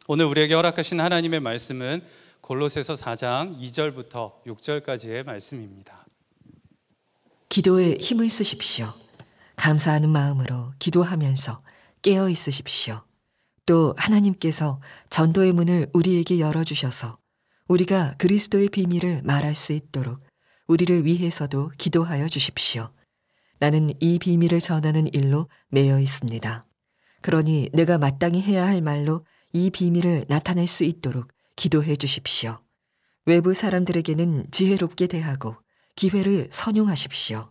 오늘 우리에게 허락하신 하나님의 말씀은 골로새서 4장 2절부터 6절까지의 말씀입니다. 기도에 힘을 쓰십시오. 감사하는 마음으로 기도하면서 깨어 있으십시오. 또 하나님께서 전도의 문을 우리에게 열어주셔서 우리가 그리스도의 비밀을 말할 수 있도록 우리를 위해서도 기도하여 주십시오. 나는 이 비밀을 전하는 일로 매여 있습니다. 그러니 내가 마땅히 해야 할 말로 이 비밀을 나타낼 수 있도록 기도해 주십시오. 외부 사람들에게는 지혜롭게 대하고 기회를 선용하십시오.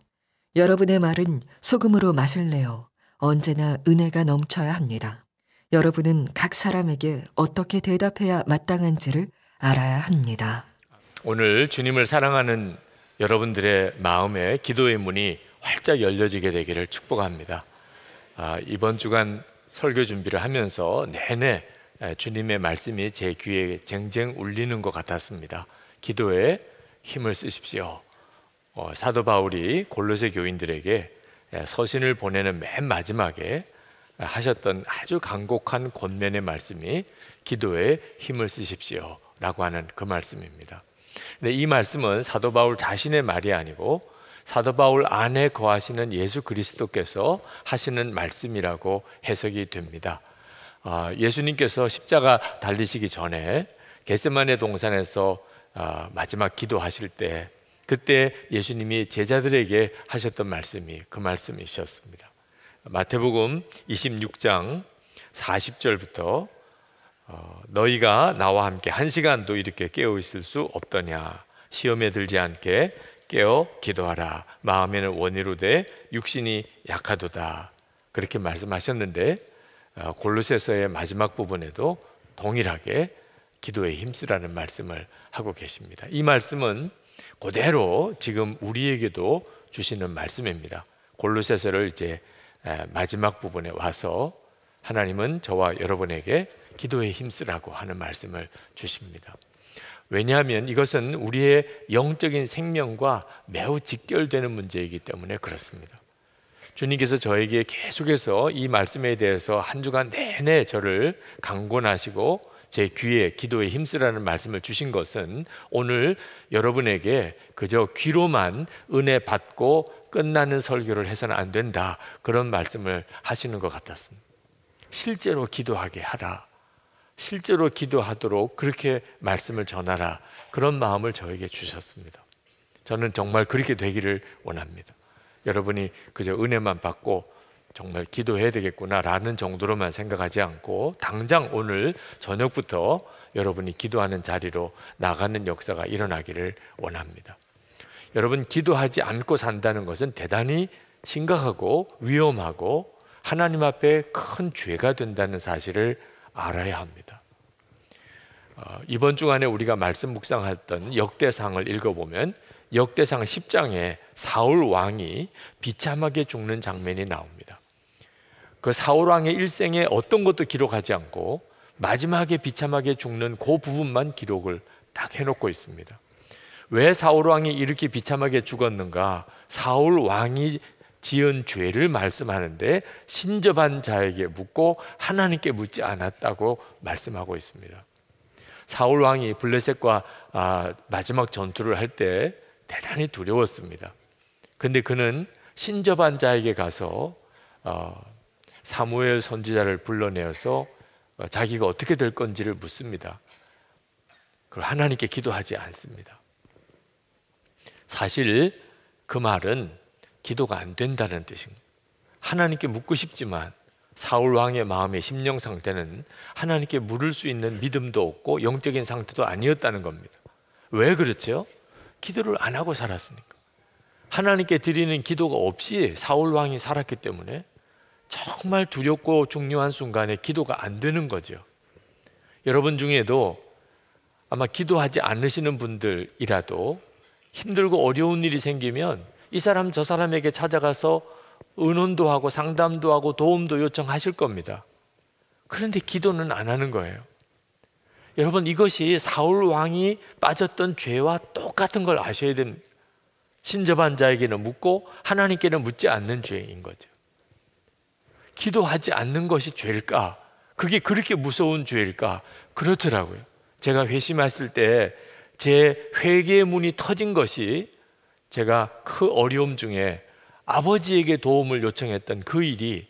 여러분의 말은 소금으로 맛을 내어 언제나 은혜가 넘쳐야 합니다. 여러분은 각 사람에게 어떻게 대답해야 마땅한지를 알아야 합니다. 오늘 주님을 사랑하는 여러분들의 마음에 기도의 문이 활짝 열려지게 되기를 축복합니다. 이번 주간 설교 준비를 하면서 내내 주님의 말씀이 제 귀에 쟁쟁 울리는 것 같았습니다. 기도에 힘을 쓰십시오. 사도 바울이 골로새 교인들에게 서신을 보내는 맨 마지막에 하셨던 아주 간곡한 권면의 말씀이 기도에 힘을 쓰십시오 라고 하는 그 말씀입니다. 근데 이 말씀은 사도 바울 자신의 말이 아니고 사도 바울 안에 거하시는 예수 그리스도께서 하시는 말씀이라고 해석이 됩니다. 예수님께서 십자가 달리시기 전에 겟세마네 동산에서 마지막 기도하실 때 그때 예수님이 제자들에게 하셨던 말씀이 그 말씀이셨습니다. 마태복음 26장 40절부터 너희가 나와 함께 1시간도 이렇게 깨어 있을 수 없더냐. 시험에 들지 않게 깨어 기도하라. 마음에는 원이로되 육신이 약하도다. 그렇게 말씀하셨는데 골로새서의 마지막 부분에도 동일하게 기도에 힘쓰라는 말씀을 하고 계십니다. 이 말씀은 그대로 지금 우리에게도 주시는 말씀입니다. 골로새서를 이제 마지막 부분에 와서 하나님은 저와 여러분에게 기도에 힘쓰라고 하는 말씀을 주십니다. 왜냐하면 이것은 우리의 영적인 생명과 매우 직결되는 문제이기 때문에 그렇습니다. 주님께서 저에게 계속해서 이 말씀에 대해서 한 주간 내내 저를 강권하시고 제 귀에 기도에 힘쓰라는 말씀을 주신 것은 오늘 여러분에게 그저 귀로만 은혜 받고 끝나는 설교를 해서는 안 된다, 그런 말씀을 하시는 것 같았습니다. 실제로 기도하게 하라, 실제로 기도하도록 그렇게 말씀을 전하라, 그런 마음을 저에게 주셨습니다. 저는 정말 그렇게 되기를 원합니다. 여러분이 그저 은혜만 받고 정말 기도해야 되겠구나라는 정도로만 생각하지 않고 당장 오늘 저녁부터 여러분이 기도하는 자리로 나가는 역사가 일어나기를 원합니다. 여러분, 기도하지 않고 산다는 것은 대단히 심각하고 위험하고 하나님 앞에 큰 죄가 된다는 사실을 알아야 합니다. 이번 주간에 우리가 말씀 묵상했던 역대상을 읽어보면 역대상 10장에 사울 왕이 비참하게 죽는 장면이 나옵니다. 그 사울 왕의 일생에 어떤 것도 기록하지 않고 마지막에 비참하게 죽는 그 부분만 기록을 딱 해놓고 있습니다. 왜 사울 왕이 이렇게 비참하게 죽었는가? 사울 왕이 지은 죄를 말씀하는데 신접한 자에게 묻고 하나님께 묻지 않았다고 말씀하고 있습니다. 사울 왕이 블레셋과 마지막 전투를 할 때 대단히 두려웠습니다. 근데 그는 신접한 자에게 가서 사무엘 선지자를 불러내어서 자기가 어떻게 될 건지를 묻습니다. 그리고 하나님께 기도하지 않습니다. 사실 그 말은 기도가 안 된다는 뜻입니다. 하나님께 묻고 싶지만 사울 왕의 마음의 심령 상태는 하나님께 물을 수 있는 믿음도 없고 영적인 상태도 아니었다는 겁니다. 왜 그렇죠? 기도를 안 하고 살았으니까. 하나님께 드리는 기도가 없이 사울 왕이 살았기 때문에 정말 두렵고 중요한 순간에 기도가 안 되는 거죠. 여러분 중에도 아마 기도하지 않으시는 분들이라도 힘들고 어려운 일이 생기면 이 사람 저 사람에게 찾아가서 의논도 하고 상담도 하고 도움도 요청하실 겁니다. 그런데 기도는 안 하는 거예요. 여러분, 이것이 사울 왕이 빠졌던 죄와 똑같은 걸 아셔야 됩니다. 신접한 자에게는 묻고 하나님께는 묻지 않는 죄인 거죠. 기도하지 않는 것이 죄일까? 그게 그렇게 무서운 죄일까? 그렇더라고요. 제가 회심했을 때 제 회개의 문이 터진 것이 제가 그 어려움 중에 아버지에게 도움을 요청했던 그 일이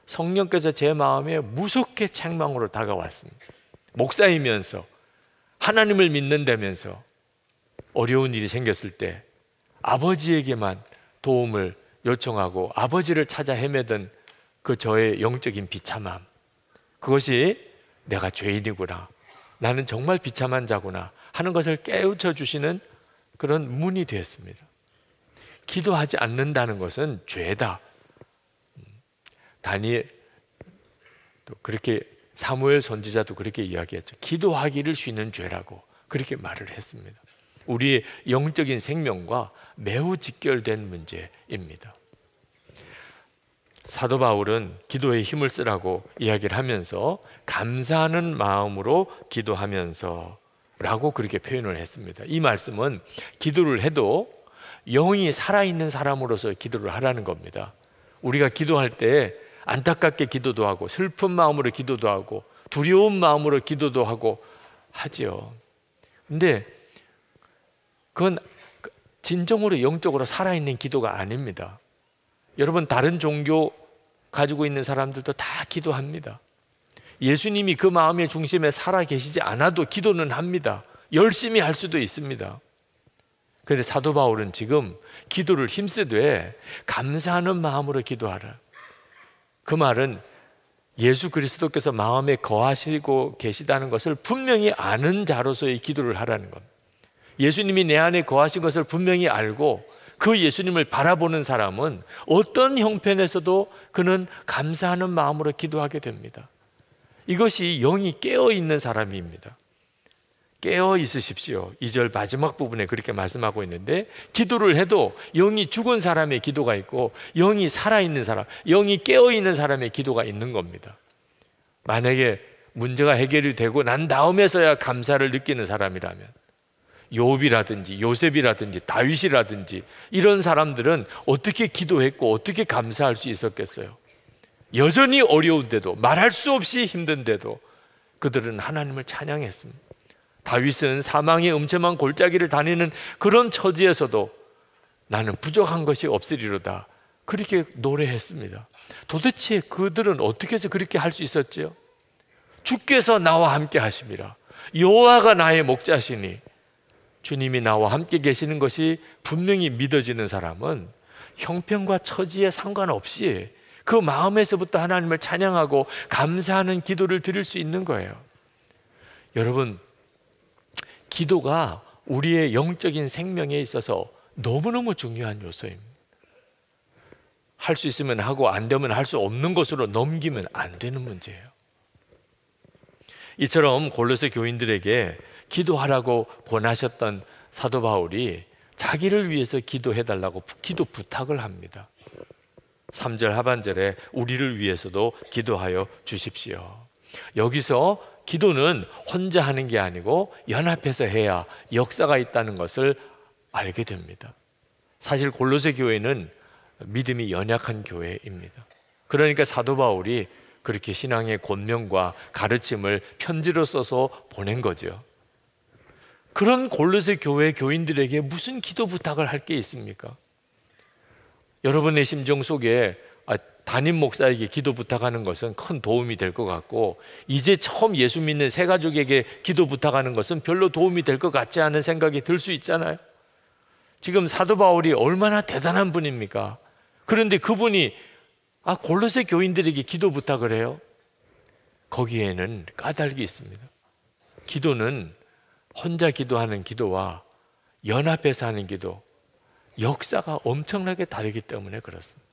성령께서 제 마음에 무섭게 책망으로 다가왔습니다. 목사이면서 하나님을 믿는다면서 어려운 일이 생겼을 때 아버지에게만 도움을 요청하고 아버지를 찾아 헤매던 그 저의 영적인 비참함, 그것이 내가 죄인이구나, 나는 정말 비참한 자구나 하는 것을 깨우쳐 주시는 그런 문이 되었습니다. 기도하지 않는다는 것은 죄다. 다니엘 또 그렇게, 사무엘 선지자도 그렇게 이야기했죠. 기도하기를 쉬는 죄라고 그렇게 말을 했습니다. 우리의 영적인 생명과 매우 직결된 문제입니다. 사도 바울은 기도에 힘을 쓰라고 이야기를 하면서 감사하는 마음으로 기도하면서 라고 그렇게 표현을 했습니다. 이 말씀은 기도를 해도 영이 살아있는 사람으로서 기도를 하라는 겁니다. 우리가 기도할 때 안타깝게 기도도 하고 슬픈 마음으로 기도도 하고 두려운 마음으로 기도도 하고 하지요. 근데 그건 진정으로 영적으로 살아있는 기도가 아닙니다. 여러분, 다른 종교 가지고 있는 사람들도 다 기도합니다. 예수님이 그 마음의 중심에 살아 계시지 않아도 기도는 합니다. 열심히 할 수도 있습니다. 그런데 사도 바울은 지금 기도를 힘쓰되 감사하는 마음으로 기도하라. 그 말은 예수 그리스도께서 마음에 거하시고 계시다는 것을 분명히 아는 자로서의 기도를 하라는 겁니다. 예수님이 내 안에 거하신 것을 분명히 알고 그 예수님을 바라보는 사람은 어떤 형편에서도 그는 감사하는 마음으로 기도하게 됩니다. 이것이 영이 깨어있는 사람입니다. 깨어 있으십시오. 2절 마지막 부분에 그렇게 말씀하고 있는데, 기도를 해도 영이 죽은 사람의 기도가 있고 영이 살아있는 사람, 영이 깨어있는 사람의 기도가 있는 겁니다. 만약에 문제가 해결이 되고 난 다음에서야 감사를 느끼는 사람이라면, 욥이라든지 요셉이라든지 다윗이라든지 이런 사람들은 어떻게 기도했고 어떻게 감사할 수 있었겠어요? 여전히 어려운데도, 말할 수 없이 힘든데도 그들은 하나님을 찬양했습니다. 다윗은 사망의 음침한 골짜기를 다니는 그런 처지에서도 나는 부족한 것이 없으리로다 그렇게 노래했습니다. 도대체 그들은 어떻게 해서 그렇게 할 수 있었지요? 주께서 나와 함께 하심이라. 여호와가 나의 목자시니, 주님이 나와 함께 계시는 것이 분명히 믿어지는 사람은 형편과 처지에 상관없이 그 마음에서부터 하나님을 찬양하고 감사하는 기도를 드릴 수 있는 거예요. 여러분, 기도가 우리의 영적인 생명에 있어서 너무너무 중요한 요소입니다. 할 수 있으면 하고 안 되면 할 수 없는 것으로 넘기면 안 되는 문제예요. 이처럼 골로새 교인들에게 기도하라고 권하셨던 사도 바울이 자기를 위해서 기도해달라고 기도 부탁을 합니다. 3절 하반절에 우리를 위해서도 기도하여 주십시오. 여기서 기도는 혼자 하는 게 아니고 연합해서 해야 역사가 있다는 것을 알게 됩니다. 사실 골로새 교회는 믿음이 연약한 교회입니다. 그러니까 사도 바울이 그렇게 신앙의 권면과 가르침을 편지로 써서 보낸 거죠. 그런 골로새 교회 교인들에게 무슨 기도 부탁을 할 게 있습니까? 여러분의 심정 속에 담임 목사에게 기도 부탁하는 것은 큰 도움이 될 것 같고, 이제 처음 예수 믿는 새 가족에게 기도 부탁하는 것은 별로 도움이 될 것 같지 않은 생각이 들 수 있잖아요. 지금 사도 바울이 얼마나 대단한 분입니까? 그런데 그분이 골로새 교인들에게 기도 부탁을 해요? 거기에는 까닭이 있습니다. 기도는 혼자 기도하는 기도와 연합해서 하는 기도, 역사가 엄청나게 다르기 때문에 그렇습니다.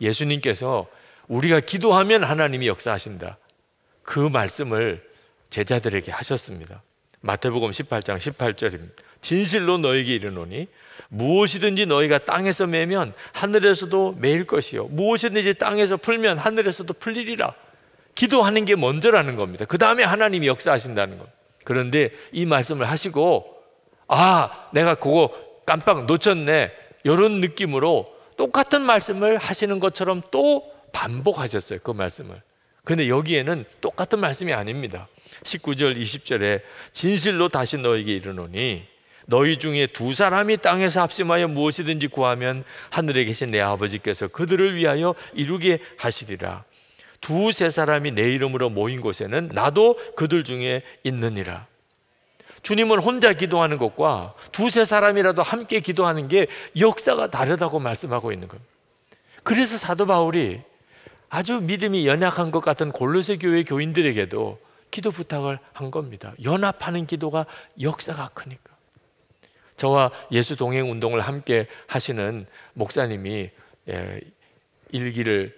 예수님께서 우리가 기도하면 하나님이 역사하신다, 그 말씀을 제자들에게 하셨습니다. 마태복음 18장 18절입니다. 진실로 너에게 이르노니 무엇이든지 너희가 땅에서 매면 하늘에서도 매일 것이요 무엇이든지 땅에서 풀면 하늘에서도 풀리리라. 기도하는 게 먼저라는 겁니다. 그 다음에 하나님이 역사하신다는 겁니다. 그런데 이 말씀을 하시고 내가 그거 깜빡 놓쳤네, 이런 느낌으로 똑같은 말씀을 하시는 것처럼 또 반복하셨어요. 그 말씀을. 근데 여기에는 똑같은 말씀이 아닙니다. 19절 20절에 진실로 다시 너에게 이르노니 너희 중에 두 사람이 땅에서 합심하여 무엇이든지 구하면 하늘에 계신 내 아버지께서 그들을 위하여 이루게 하시리라. 두세 사람이 내 이름으로 모인 곳에는 나도 그들 중에 있느니라. 주님은 혼자 기도하는 것과 두세 사람이라도 함께 기도하는 게 역사가 다르다고 말씀하고 있는 겁니다. 그래서 사도 바울이 아주 믿음이 연약한 것 같은 골로새 교회 교인들에게도 기도 부탁을 한 겁니다. 연합하는 기도가 역사가 크니까. 저와 예수 동행 운동을 함께 하시는 목사님이 일기를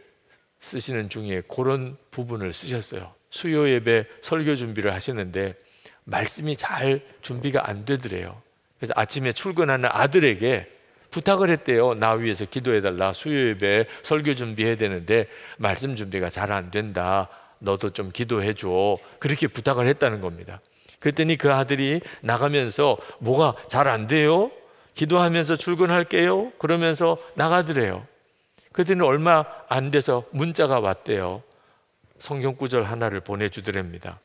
쓰시는 중에 그런 부분을 쓰셨어요. 수요 예배 설교 준비를 하시는데 말씀이 잘 준비가 안 되더래요. 그래서 아침에 출근하는 아들에게 부탁을 했대요. 나 위해서 기도해달라. 수요 예배 설교 준비해야 되는데 말씀 준비가 잘 안 된다. 너도 좀 기도해줘. 그렇게 부탁을 했다는 겁니다. 그랬더니 그 아들이 나가면서 뭐가 잘 안 돼요? 기도하면서 출근할게요. 그러면서 나가더래요. 그랬더니 얼마 안 돼서 문자가 왔대요. 성경 구절 하나를 보내주더랍니다.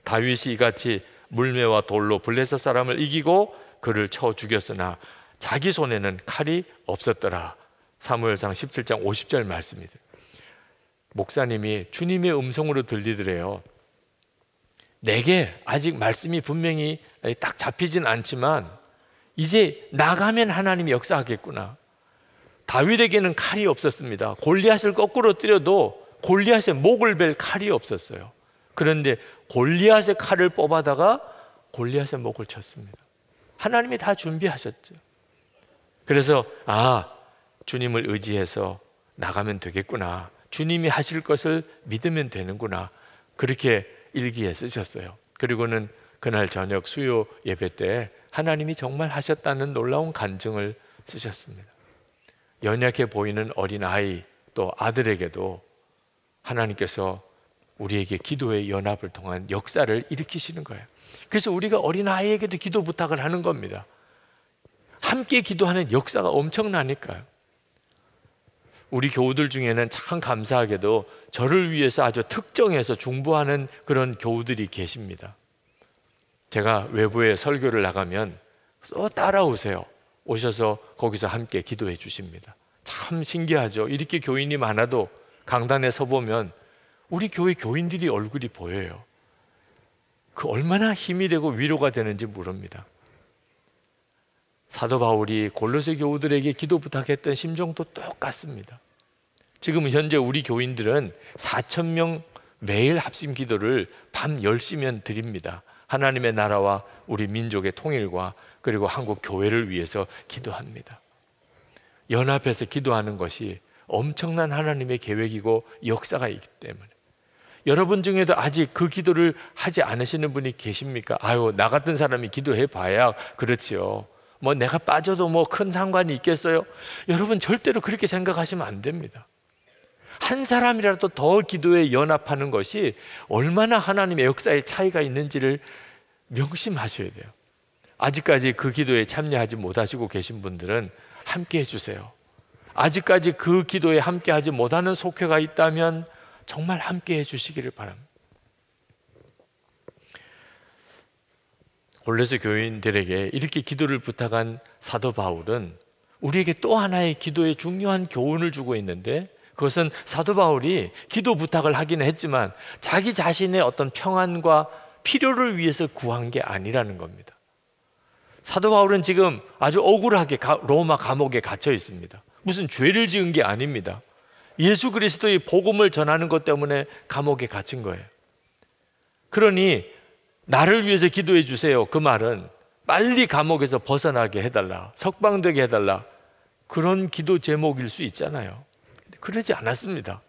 다윗이 이같이 물매와 돌로 블레셋 사람을 이기고 그를 쳐 죽였으나 자기 손에는 칼이 없었더라. 사무엘상 17장 50절 말씀입니다. 목사님이 주님의 음성으로 들리더래요. 내게 아직 말씀이 분명히 딱 잡히진 않지만 이제 나가면 하나님이 역사하겠구나. 다윗에게는 칼이 없었습니다. 골리앗을 거꾸로 때려도 골리앗의 목을 벨 칼이 없었어요. 그런데 골리앗의 칼을 뽑아다가 골리앗의 목을 쳤습니다. 하나님이 다 준비하셨죠. 그래서 주님을 의지해서 나가면 되겠구나. 주님이 하실 것을 믿으면 되는구나. 그렇게 일기에 쓰셨어요. 그리고는 그날 저녁 수요 예배 때 하나님이 정말 하셨다는 놀라운 간증을 쓰셨습니다. 연약해 보이는 어린아이 또 아들에게도 하나님께서 우리에게 기도의 연합을 통한 역사를 일으키시는 거예요. 그래서 우리가 어린아이에게도 기도 부탁을 하는 겁니다. 함께 기도하는 역사가 엄청나니까요. 우리 교우들 중에는 참 감사하게도 저를 위해서 아주 특정해서 중보하는 그런 교우들이 계십니다. 제가 외부에 설교를 나가면 또 따라오세요. 오셔서 거기서 함께 기도해 주십니다. 참 신기하죠. 이렇게 교인이 많아도 강단에 서보면 우리 교회 교인들이 얼굴이 보여요. 그 얼마나 힘이 되고 위로가 되는지 모릅니다. 사도 바울이 골로새 교우들에게 기도 부탁했던 심정도 똑같습니다. 지금 현재 우리 교인들은 4,000명 매일 합심 기도를 밤 10시면 드립니다. 하나님의 나라와 우리 민족의 통일과 그리고 한국 교회를 위해서 기도합니다. 연합해서 기도하는 것이 엄청난 하나님의 계획이고 역사가 있기 때문에 여러분 중에도 아직 그 기도를 하지 않으시는 분이 계십니까? 나 같은 사람이 기도해 봐야 그렇지요. 뭐 내가 빠져도 뭐 큰 상관이 있겠어요? 여러분 절대로 그렇게 생각하시면 안 됩니다. 한 사람이라도 더 기도에 연합하는 것이 얼마나 하나님의 역사의 차이가 있는지를 명심하셔야 돼요. 아직까지 그 기도에 참여하지 못하시고 계신 분들은 함께 해주세요. 아직까지 그 기도에 함께하지 못하는 속회가 있다면 정말 함께 해주시기를 바랍니다. 골로새 교인들에게 이렇게 기도를 부탁한 사도 바울은 우리에게 또 하나의 기도의 중요한 교훈을 주고 있는데 그것은 사도 바울이 기도 부탁을 하기는 했지만 자기 자신의 어떤 평안과 필요를 위해서 구한 게 아니라는 겁니다. 사도 바울은 지금 아주 억울하게 로마 감옥에 갇혀 있습니다. 무슨 죄를 지은 게 아닙니다. 예수 그리스도의 복음을 전하는 것 때문에 감옥에 갇힌 거예요. 그러니 나를 위해서 기도해 주세요. 그 말은 빨리 감옥에서 벗어나게 해달라, 석방되게 해달라, 그런 기도 제목일 수 있잖아요. 그러지 않았습니다.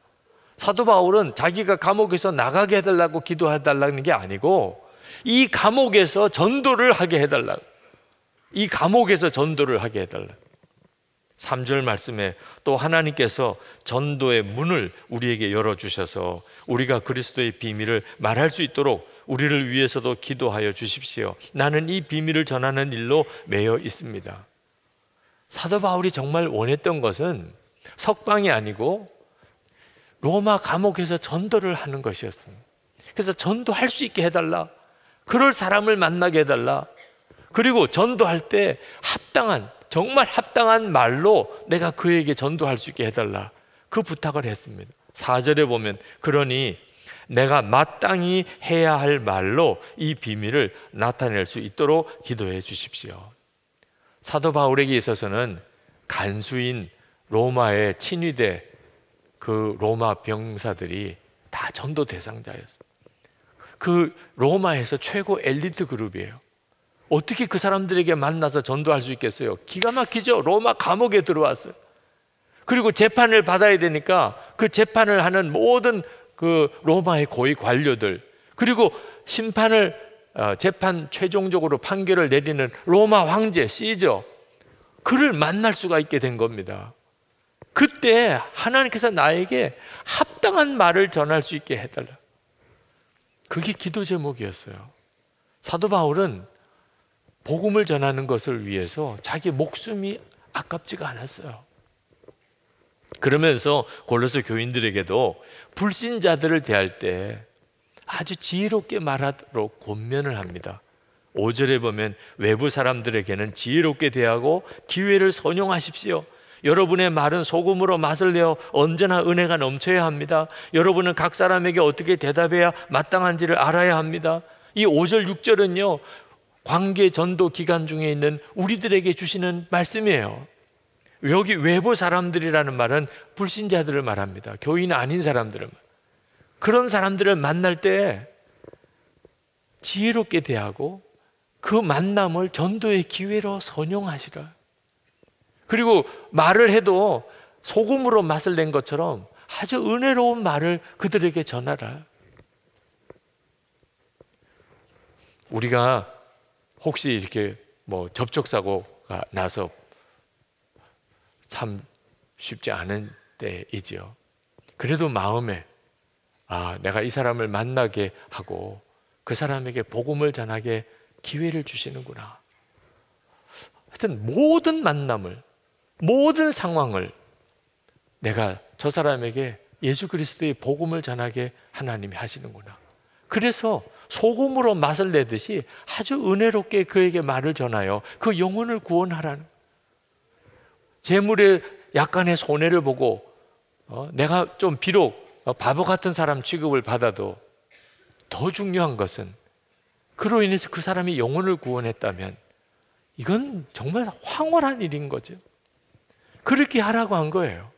사도 바울은 자기가 감옥에서 나가게 해달라고 기도해달라는 게 아니고 이 감옥에서 전도를 하게 해달라, 이 감옥에서 전도를 하게 해달라. 3절 말씀에 또 하나님께서 전도의 문을 우리에게 열어주셔서 우리가 그리스도의 비밀을 말할 수 있도록 우리를 위해서도 기도하여 주십시오. 나는 이 비밀을 전하는 일로 매여 있습니다. 사도 바울이 정말 원했던 것은 석방이 아니고 로마 감옥에서 전도를 하는 것이었습니다. 그래서 전도할 수 있게 해달라, 그럴 사람을 만나게 해달라, 그리고 전도할 때 정말 합당한 말로 내가 그에게 전도할 수 있게 해달라, 그 부탁을 했습니다. 4절에 보면 그러니 내가 마땅히 해야 할 말로 이 비밀을 나타낼 수 있도록 기도해 주십시오. 사도 바울에게 있어서는 간수인 로마의 친위대 그 로마 병사들이 다 전도 대상자였습니다. 그 로마에서 최고 엘리트 그룹이에요. 어떻게 그 사람들에게 만나서 전도할 수 있겠어요? 기가 막히죠. 로마 감옥에 들어왔어요. 그리고 재판을 받아야 되니까 그 재판을 하는 모든 그 로마의 고위 관료들, 그리고 재판 최종적으로 판결을 내리는 로마 황제 시저, 그를 만날 수가 있게 된 겁니다. 그때 하나님께서 나에게 합당한 말을 전할 수 있게 해달라, 그게 기도 제목이었어요. 사도 바울은 복음을 전하는 것을 위해서 자기 목숨이 아깝지가 않았어요. 그러면서 골로새 교인들에게도 불신자들을 대할 때 아주 지혜롭게 말하도록 권면을 합니다. 5절에 보면 외부 사람들에게는 지혜롭게 대하고 기회를 선용하십시오. 여러분의 말은 소금으로 맛을 내어 언제나 은혜가 넘쳐야 합니다. 여러분은 각 사람에게 어떻게 대답해야 마땅한지를 알아야 합니다. 이 5절 6절은요, 관계 전도 기간 중에 있는 우리들에게 주시는 말씀이에요. 여기 외부 사람들이라는 말은 불신자들을 말합니다. 교인 아닌 사람들을. 그런 사람들을 만날 때 지혜롭게 대하고 그 만남을 전도의 기회로 선용하시라. 그리고 말을 해도 소금으로 맛을 낸 것처럼 아주 은혜로운 말을 그들에게 전하라. 우리가 혹시 이렇게 접촉사고가 나서 참 쉽지 않은 때이지요. 그래도 마음에 내가 이 사람을 만나게 하고 그 사람에게 복음을 전하게 기회를 주시는구나. 하여튼 모든 만남을, 모든 상황을 내가 저 사람에게 예수 그리스도의 복음을 전하게 하나님이 하시는구나. 그래서 소금으로 맛을 내듯이 아주 은혜롭게 그에게 말을 전하여 그 영혼을 구원하라는, 재물에 약간의 손해를 보고 내가 좀 비록 바보 같은 사람 취급을 받아도 더 중요한 것은 그로 인해서 그 사람이 영혼을 구원했다면 이건 정말 황홀한 일인 거죠. 그렇게 하라고 한 거예요.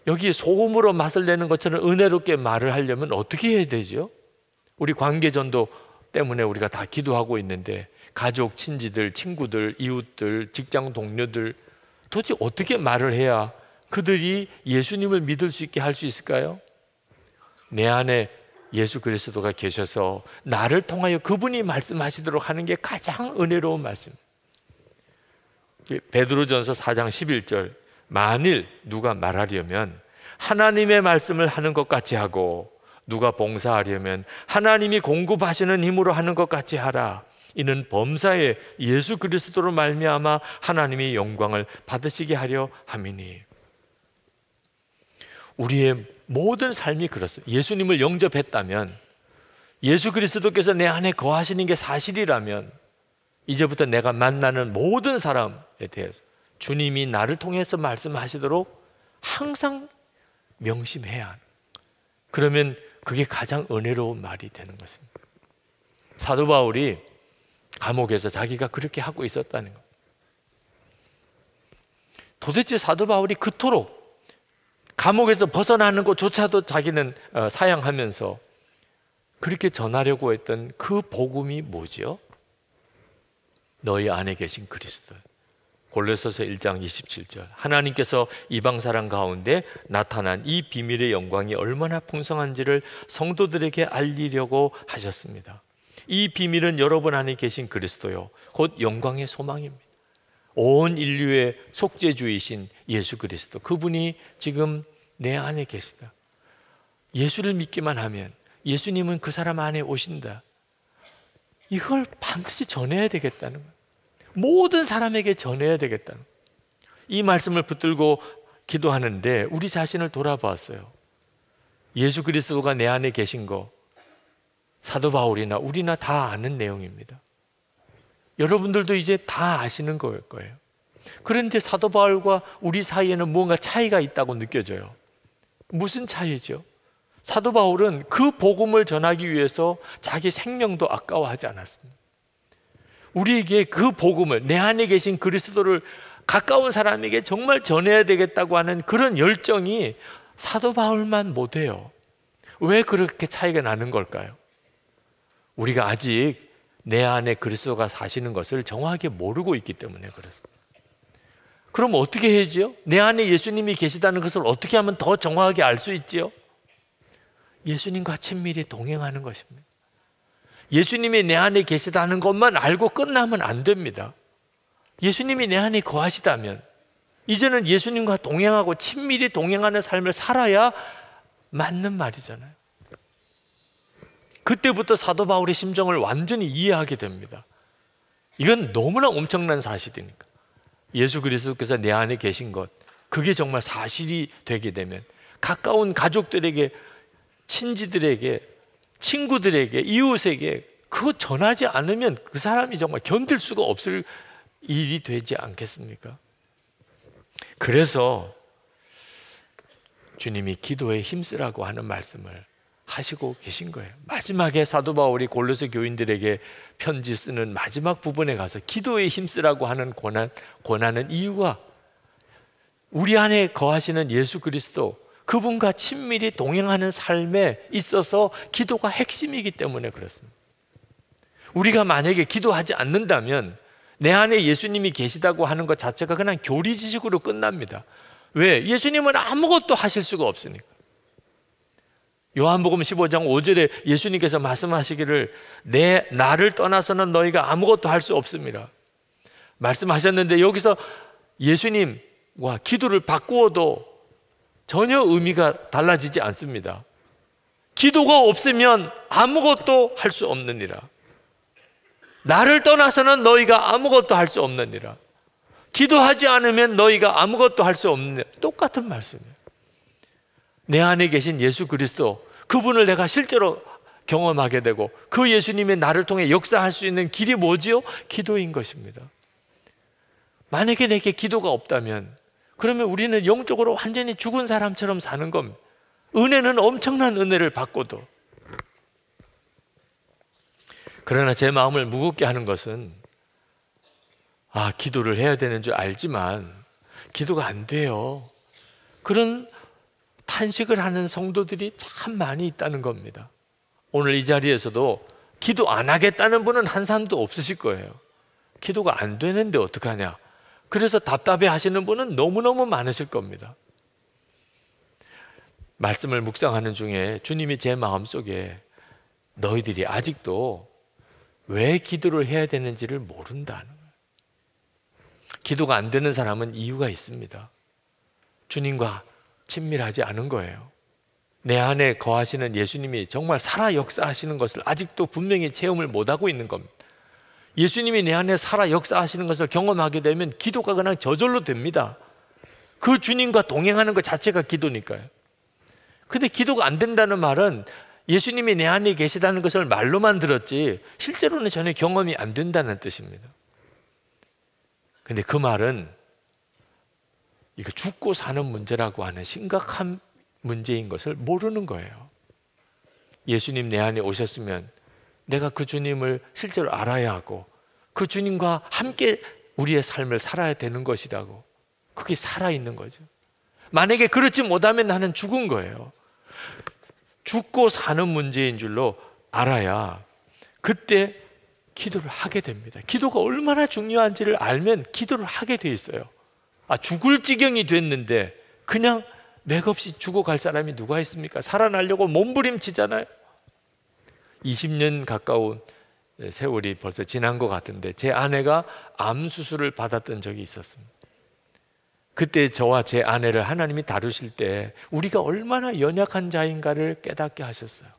여기 소금으로 맛을 내는 것처럼 은혜롭게 말을 하려면 어떻게 해야 되죠? 우리 관계전도 때문에 우리가 다 기도하고 있는데 가족, 친지들, 친구들, 이웃들, 직장 동료들 도대체 어떻게 말을 해야 그들이 예수님을 믿을 수 있게 할 수 있을까요? 내 안에 예수 그리스도가 계셔서 나를 통하여 그분이 말씀하시도록 하는 게 가장 은혜로운 말씀. 베드로전서 4장 11절, 만일 누가 말하려면 하나님의 말씀을 하는 것 같이 하고 누가 봉사하려면 하나님이 공급하시는 힘으로 하는 것 같이 하라. 이는 범사에 예수 그리스도로 말미암아 하나님의 영광을 받으시게 하려 함이니. 우리의 모든 삶이 그렇습니다. 예수님을 영접했다면, 예수 그리스도께서 내 안에 거하시는 게 사실이라면 이제부터 내가 만나는 모든 사람에 대해서 주님이 나를 통해서 말씀하시도록 항상 명심해야 하는, 그러면 그게 가장 은혜로운 말이 되는 것입니다. 사도 바울이 감옥에서 자기가 그렇게 하고 있었다는 것. 도대체 사도 바울이 그토록 감옥에서 벗어나는 것조차도 자기는 사양하면서 그렇게 전하려고 했던 그 복음이 뭐죠? 너희 안에 계신 그리스도. 골로새서 1장 27절, 하나님께서 이방 사람 가운데 나타난 이 비밀의 영광이 얼마나 풍성한지를 성도들에게 알리려고 하셨습니다. 이 비밀은 여러분 안에 계신 그리스도요 곧 영광의 소망입니다. 온 인류의 속죄주이신 예수 그리스도, 그분이 지금 내 안에 계시다. 예수를 믿기만 하면 예수님은 그 사람 안에 오신다. 이걸 반드시 전해야 되겠다는 거예요. 모든 사람에게 전해야 되겠다는 거예요. 이 말씀을 붙들고 기도하는데 우리 자신을 돌아봤어요. 예수 그리스도가 내 안에 계신 거 사도 바울이나 우리나 다 아는 내용입니다. 여러분들도 이제 다 아시는 거일 거예요. 그런데 사도 바울과 우리 사이에는 뭔가 차이가 있다고 느껴져요. 무슨 차이죠? 사도 바울은 그 복음을 전하기 위해서 자기 생명도 아까워하지 않았습니다. 우리에게 그 복음을, 내 안에 계신 그리스도를 가까운 사람에게 정말 전해야 되겠다고 하는 그런 열정이 사도 바울만 못해요. 왜 그렇게 차이가 나는 걸까요? 우리가 아직 내 안에 그리스도가 사시는 것을 정확하게 모르고 있기 때문에 그렇습니다. 그럼 어떻게 해야지요? 내 안에 예수님이 계시다는 것을 어떻게 하면 더 정확하게 알 수 있지요? 예수님과 친밀히 동행하는 것입니다. 예수님이 내 안에 계시다는 것만 알고 끝나면 안 됩니다. 예수님이 내 안에 거하시다면 이제는 예수님과 동행하고 친밀히 동행하는 삶을 살아야 맞는 말이잖아요. 그때부터 사도 바울의 심정을 완전히 이해하게 됩니다. 이건 너무나 엄청난 사실이니까. 예수 그리스도께서 내 안에 계신 것, 그게 정말 사실이 되게 되면 가까운 가족들에게, 친지들에게, 친구들에게, 이웃에게 그거 전하지 않으면 그 사람이 정말 견딜 수가 없을 일이 되지 않겠습니까? 그래서 주님이 기도에 힘쓰라고 하는 말씀을 하시고 계신 거예요. 마지막에 사도 바울이 골로새 교인들에게 편지 쓰는 마지막 부분에 가서 기도에 힘쓰라고 하는 권하는 이유가 우리 안에 거하시는 예수 그리스도, 그분과 친밀히 동행하는 삶에 있어서 기도가 핵심이기 때문에 그렇습니다. 우리가 만약에 기도하지 않는다면 내 안에 예수님이 계시다고 하는 것 자체가 그냥 교리 지식으로 끝납니다. 왜? 예수님은 아무것도 하실 수가 없으니까. 요한복음 15장 5절에 예수님께서 말씀하시기를 나를 떠나서는 너희가 아무것도 할 수 없습니다 말씀하셨는데, 여기서 예수님과 기도를 바꾸어도 전혀 의미가 달라지지 않습니다. 기도가 없으면 아무것도 할 수 없느니라. 나를 떠나서는 너희가 아무것도 할 수 없느니라. 기도하지 않으면 너희가 아무것도 할 수 없느니라. 똑같은 말씀이에요. 내 안에 계신 예수 그리스도, 그분을 내가 실제로 경험하게 되고 그 예수님의 나를 통해 역사할 수 있는 길이 뭐지요? 기도인 것입니다. 만약에 내게 기도가 없다면 그러면 우리는 영적으로 완전히 죽은 사람처럼 사는 겁니다. 은혜는 엄청난 은혜를 받고도. 그러나 제 마음을 무겁게 하는 것은 기도를 해야 되는 줄 알지만 기도가 안 돼요, 그런 탄식을 하는 성도들이 참 많이 있다는 겁니다. 오늘 이 자리에서도 기도 안 하겠다는 분은 한 사람도 없으실 거예요. 기도가 안 되는데 어떡하냐, 그래서 답답해 하시는 분은 너무너무 많으실 겁니다. 말씀을 묵상하는 중에 주님이 제 마음속에 너희들이 아직도 왜 기도를 해야 되는지를 모른다는 거예요. 기도가 안 되는 사람은 이유가 있습니다. 주님과 친밀하지 않은 거예요. 내 안에 거하시는 예수님이 정말 살아 역사하시는 것을 아직도 분명히 체험을 못하고 있는 겁니다. 예수님이 내 안에 살아 역사하시는 것을 경험하게 되면 기도가 그냥 저절로 됩니다. 그 주님과 동행하는 것 자체가 기도니까요. 근데 기도가 안 된다는 말은 예수님이 내 안에 계시다는 것을 말로만 들었지 실제로는 전혀 경험이 안 된다는 뜻입니다. 근데 그 말은 이거 죽고 사는 문제라고 하는 심각한 문제인 것을 모르는 거예요. 예수님 내 안에 오셨으면 내가 그 주님을 실제로 알아야 하고 그 주님과 함께 우리의 삶을 살아야 되는 것이라고, 그게 살아있는 거죠. 만약에 그렇지 못하면 나는 죽은 거예요. 죽고 사는 문제인 줄로 알아야 그때 기도를 하게 됩니다. 기도가 얼마나 중요한지를 알면 기도를 하게 돼 있어요. 죽을 지경이 됐는데 그냥 맥없이 죽어갈 사람이 누가 있습니까? 살아나려고 몸부림치잖아요. 20년 가까운 세월이 벌써 지난 것 같은데 제 아내가 암 수술을 받았던 적이 있었습니다. 그때 저와 제 아내를 하나님이 다루실 때 우리가 얼마나 연약한 자인가를 깨닫게 하셨어요.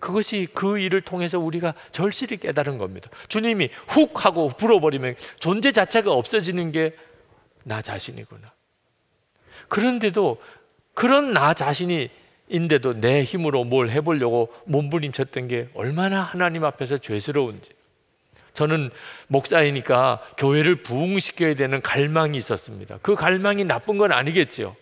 그것이 그 일을 통해서 우리가 절실히 깨달은 겁니다. 주님이 훅 하고 불어버리면 존재 자체가 없어지는 게 나 자신이구나. 그런데도 그런 나 자신이 인데도 내 힘으로 뭘 해보려고 몸부림쳤던 게 얼마나 하나님 앞에서 죄스러운지. 저는 목사이니까 교회를 부흥시켜야 되는 갈망이 있었습니다. 그 갈망이 나쁜 건 아니겠죠.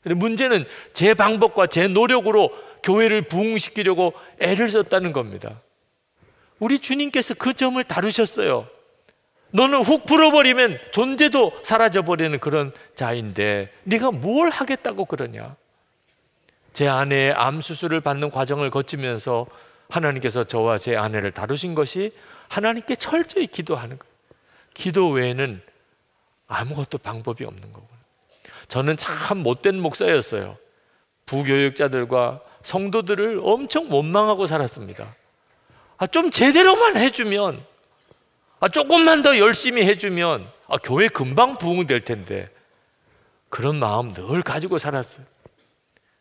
근데 문제는 제 방법과 제 노력으로 교회를 부흥시키려고 애를 썼다는 겁니다. 우리 주님께서 그 점을 다루셨어요. 너는 훅 불어버리면 존재도 사라져버리는 그런 자인데 네가 뭘 하겠다고 그러냐. 제 아내의 암 수술을 받는 과정을 거치면서 하나님께서 저와 제 아내를 다루신 것이 하나님께 철저히 기도하는 거예요. 기도 외에는 아무것도 방법이 없는 거구나. 저는 참 못된 목사였어요. 부교육자들과 성도들을 엄청 원망하고 살았습니다. 좀 제대로만 해주면, 조금만 더 열심히 해주면 교회 금방 부흥될 텐데, 그런 마음 늘 가지고 살았어요.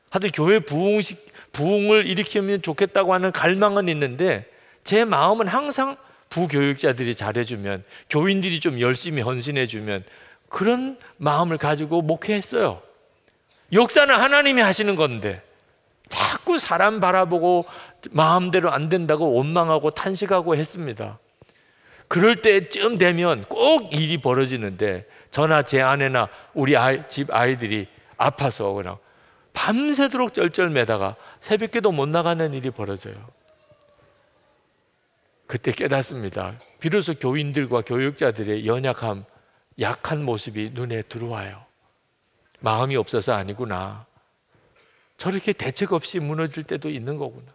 하여튼 교회 부흥을 일으키면 좋겠다고 하는 갈망은 있는데 제 마음은 항상 부교육자들이 잘해주면, 교인들이 좀 열심히 헌신해주면, 그런 마음을 가지고 목회했어요. 역사는 하나님이 하시는 건데 자꾸 사람 바라보고 마음대로 안 된다고 원망하고 탄식하고 했습니다. 그럴 때쯤 되면 꼭 일이 벌어지는데, 저나 제 아내나 우리 집 아이들이 아파서 그냥 밤새도록 쩔쩔매다가 새벽기도 못 나가는 일이 벌어져요. 그때 깨닫습니다. 비로소 교인들과 교육자들의 연약함, 약한 모습이 눈에 들어와요. 마음이 없어서 아니구나. 저렇게 대책 없이 무너질 때도 있는 거구나.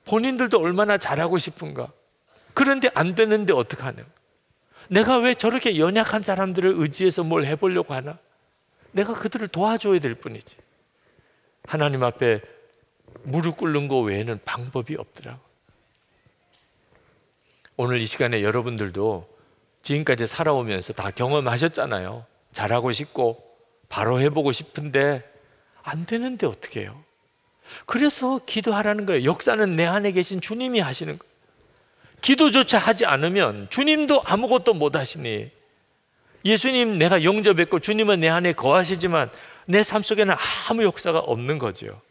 본인들도 얼마나 잘하고 싶은가. 그런데 안 되는데 어떡하냐. 내가 왜 저렇게 연약한 사람들을 의지해서 뭘 해보려고 하나. 내가 그들을 도와줘야 될 뿐이지. 하나님 앞에 무릎 꿇는 거 외에는 방법이 없더라고. 오늘 이 시간에 여러분들도 지금까지 살아오면서 다 경험하셨잖아요. 잘하고 싶고 바로 해보고 싶은데 안 되는데 어떻게 해요? 그래서 기도하라는 거예요. 역사는 내 안에 계신 주님이 하시는 거예요. 기도조차 하지 않으면 주님도 아무것도 못 하시니, 예수님 내가 영접했고 주님은 내 안에 거하시지만 내 삶 속에는 아무 역사가 없는 거죠.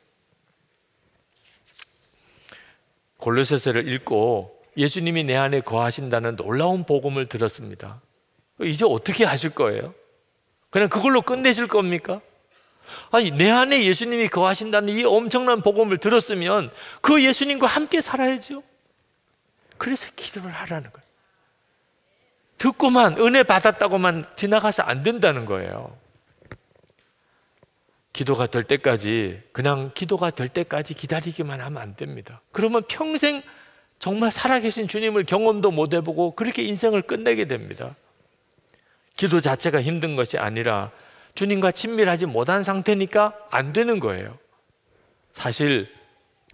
골로새서를 읽고 예수님이 내 안에 거하신다는 놀라운 복음을 들었습니다. 이제 어떻게 하실 거예요? 그냥 그걸로 끝내실 겁니까? 아니, 내 안에 예수님이 거하신다는 이 엄청난 복음을 들었으면 그 예수님과 함께 살아야죠. 그래서 기도를 하라는 거예요. 듣고만 은혜 받았다고만 지나가서 안 된다는 거예요. 기도가 될 때까지, 그냥 기도가 될 때까지 기다리기만 하면 안 됩니다. 그러면 평생 정말 살아계신 주님을 경험도 못 해보고 그렇게 인생을 끝내게 됩니다. 기도 자체가 힘든 것이 아니라 주님과 친밀하지 못한 상태니까 안 되는 거예요. 사실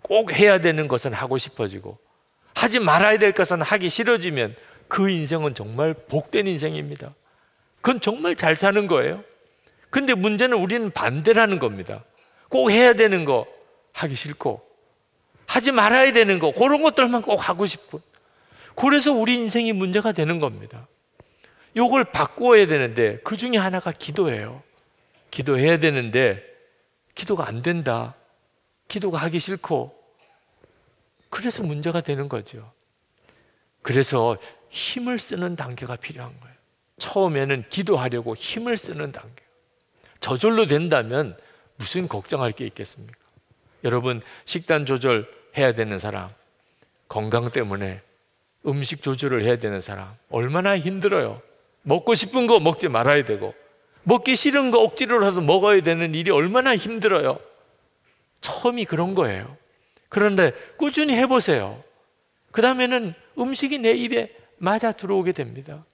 꼭 해야 되는 것은 하고 싶어지고 하지 말아야 될 것은 하기 싫어지면 그 인생은 정말 복된 인생입니다. 그건 정말 잘 사는 거예요. 근데 문제는 우리는 반대라는 겁니다. 꼭 해야 되는 거 하기 싫고 하지 말아야 되는 거, 그런 것들만 꼭 하고 싶고, 그래서 우리 인생이 문제가 되는 겁니다. 이걸 바꾸어야 되는데 그 중에 하나가 기도예요. 기도해야 되는데 기도가 안 된다. 기도가 하기 싫고, 그래서 문제가 되는 거죠. 그래서 힘을 쓰는 단계가 필요한 거예요. 처음에는 기도하려고 힘을 쓰는 단계. 저절로 된다면 무슨 걱정할 게 있겠습니까? 여러분, 식단 조절해야 되는 사람, 건강 때문에 음식 조절을 해야 되는 사람 얼마나 힘들어요. 먹고 싶은 거 먹지 말아야 되고 먹기 싫은 거 억지로라도 먹어야 되는 일이 얼마나 힘들어요. 처음이 그런 거예요. 그런데 꾸준히 해보세요. 그 다음에는 음식이 내 입에 맞아 들어오게 됩니다.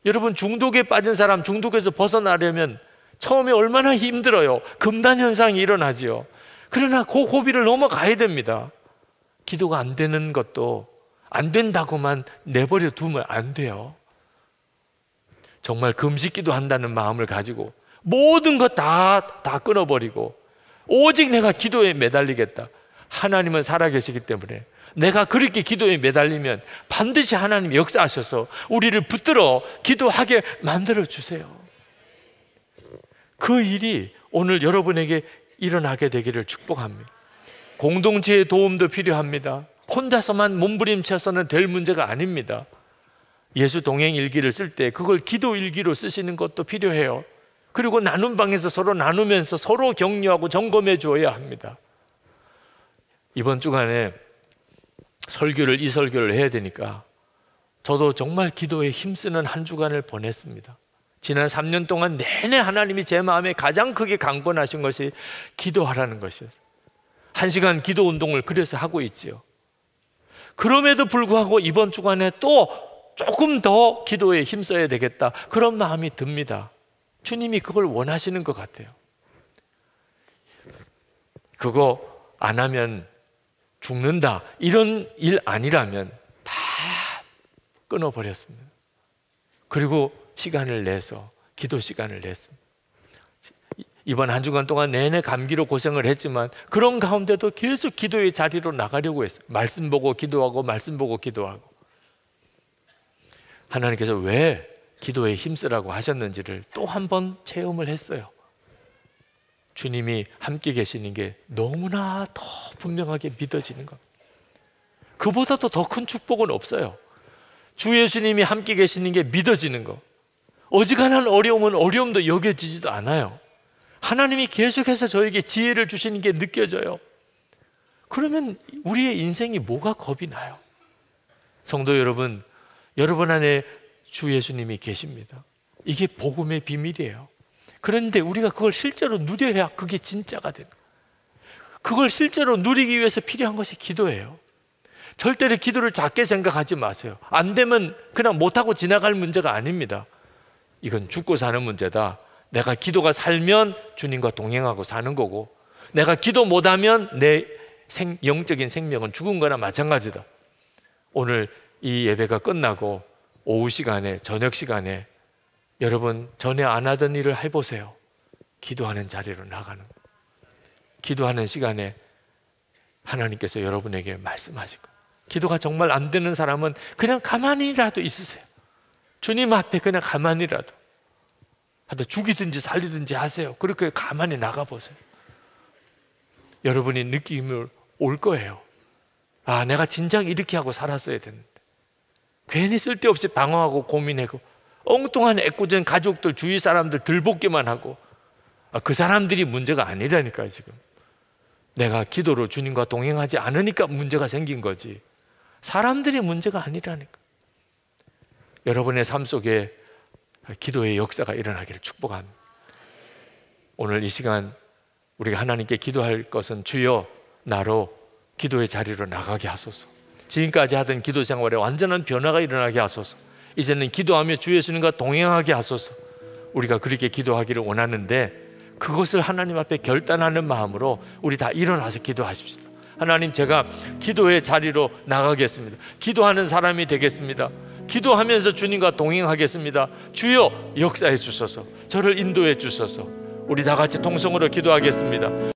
여러분, 중독에 빠진 사람 중독에서 벗어나려면 처음에 얼마나 힘들어요. 금단 현상이 일어나지요. 그러나 그 고비를 넘어가야 됩니다. 기도가 안 되는 것도 안 된다고만 내버려 두면 안 돼요. 정말 금식기도 한다는 마음을 가지고 모든 것 다 끊어버리고 오직 내가 기도에 매달리겠다. 하나님은 살아계시기 때문에 내가 그렇게 기도에 매달리면 반드시 하나님이 역사하셔서 우리를 붙들어 기도하게 만들어 주세요. 그 일이 오늘 여러분에게 일어나게 되기를 축복합니다. 공동체의 도움도 필요합니다. 혼자서만 몸부림쳐서는 될 문제가 아닙니다. 예수 동행 일기를 쓸 때 그걸 기도 일기로 쓰시는 것도 필요해요. 그리고 나눈 방에서 서로 나누면서 서로 격려하고 점검해 주어야 합니다. 이번 주간에 이 설교를 해야 되니까 저도 정말 기도에 힘쓰는 한 주간을 보냈습니다. 지난 3년 동안 내내 하나님이 제 마음에 가장 크게 강권하신 것이 기도하라는 것이었어요. 1시간 기도 운동을 그래서 하고 있지요. 그럼에도 불구하고 이번 주간에 또 조금 더 기도에 힘써야 되겠다, 그런 마음이 듭니다. 주님이 그걸 원하시는 것 같아요. 그거 안 하면 죽는다, 이런 일 아니라면 다 끊어버렸습니다. 그리고 시간을 내서 기도 시간을 냈습니다. 이번 한 주간 동안 내내 감기로 고생을 했지만 그런 가운데도 계속 기도의 자리로 나가려고 했어요. 말씀 보고 기도하고 말씀 보고 기도하고. 하나님께서 왜 기도에 힘쓰라고 하셨는지를 또 한 번 체험을 했어요. 주님이 함께 계시는 게 너무나 더 분명하게 믿어지는 것. 그보다도 더 큰 축복은 없어요. 주 예수님이 함께 계시는 게 믿어지는 것. 어지간한 어려움은 어려움도 여겨지지도 않아요. 하나님이 계속해서 저에게 지혜를 주시는 게 느껴져요. 그러면 우리의 인생이 뭐가 겁이 나요? 성도 여러분, 여러분 안에 주 예수님이 계십니다. 이게 복음의 비밀이에요. 그런데 우리가 그걸 실제로 누려야 그게 진짜가 됩니다. 그걸 실제로 누리기 위해서 필요한 것이 기도예요. 절대로 기도를 작게 생각하지 마세요. 안 되면 그냥 못하고 지나갈 문제가 아닙니다. 이건 죽고 사는 문제다. 내가 기도가 살면 주님과 동행하고 사는 거고, 내가 기도 못하면 내 영적인 생명은 죽은 거나 마찬가지다. 오늘 이 예배가 끝나고 오후 시간에, 저녁 시간에 여러분 전에 안 하던 일을 해보세요. 기도하는 자리로 나가는 거. 기도하는 시간에 하나님께서 여러분에게 말씀하시고, 기도가 정말 안 되는 사람은 그냥 가만히라도 있으세요. 주님 앞에 그냥 가만히라도 하여튼 죽이든지 살리든지 하세요. 그렇게 가만히 나가보세요. 여러분이 느낌을 올 거예요. 아, 내가 진작 이렇게 하고 살았어야 됐는데, 괜히 쓸데없이 방어하고 고민하고 엉뚱한 애꿎은 가족들, 주위 사람들 들볶기만 하고, 그 사람들이 문제가 아니라니까요. 지금 내가 기도로 주님과 동행하지 않으니까 문제가 생긴 거지, 사람들이 문제가 아니라니까. 여러분의 삶 속에 기도의 역사가 일어나기를 축복합니다. 오늘 이 시간 우리가 하나님께 기도할 것은, 주여 나로 기도의 자리로 나가게 하소서. 지금까지 하던 기도 생활에 완전한 변화가 일어나게 하소서. 이제는 기도하며 주 예수님과 동행하게 하소서. 우리가 그렇게 기도하기를 원하는데, 그것을 하나님 앞에 결단하는 마음으로 우리 다 일어나서 기도하십시다. 하나님, 제가 기도의 자리로 나가겠습니다. 기도하는 사람이 되겠습니다. 기도하면서 주님과 동행하겠습니다. 주여 역사해 주소서. 저를 인도해 주소서. 우리 다 같이 통성으로 기도하겠습니다.